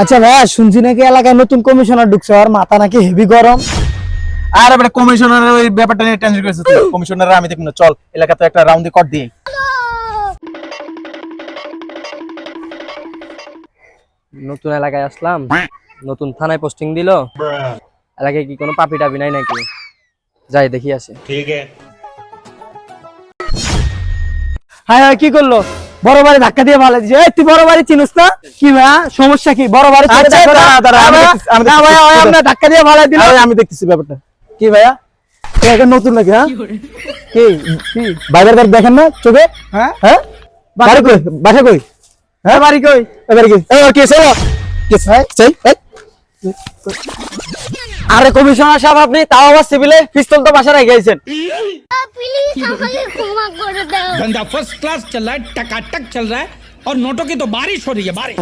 আচ্ছা ভাইয়া, শুনছি নাকি এলাকায় নতুন কমিশনার ঢুকছে, আর মাথা নাকি হেভি গরম। আর এবারে কমিশনারের ওই ব্যাপারটা নিয়ে টেনশন করেছিস তুই। কমিশনার আমি দেখুন না, চল এলাকাতে একটা রাউন্ডে কর দিই। নতুন এলাকায় আসলাম, নতুন থানায় পোস্টিং দিল। এলাকায় কি কোনো পাপি টাপি নাই নাকি? যাই দেখি আসে। হ্যাঁ হ্যাঁ, কি করলো? বড় বাড়ি ধাক্কা দিয়ে ভালো দিছে। এই তুই বড় বাড়ি চিনিস না? কি ভাইয়া সমস্যা কি? বড় বাড়ি ছেড়ে আচ্ছা, দেখো না? দাঁড়া, দাঁড়া, আমি ভাইয়া, দেখতেছি, আমি না ভাইয়া, ওই আপনার ধাক্কা দিয়ে ভালো দিল। আরে আমি দেখতেছি ব্যাপারটা। কি ভাইয়া, এটা নতুন নাকি? হ্যাঁ কি কি বাইরের বার দেখেন না চোখে? হ্যাঁ হ্যাঁ, বাড়ি কই? বাসা কই? হ্যাঁ বাড়ি কই? এবারে কি কি চলো কি চাই? আরে কমিশনার সাহেব, আপনি তাও আবার সিভিলে পিস্তল তো বাসা রেখে গেছেন। प्लीज আমাকে ক্ষমা করে দাও। धंधा फर्स्ट क्लास चल रहा है, टकाटक चल रहा है और नोटों की तो बारिश हो रही है, बारिश।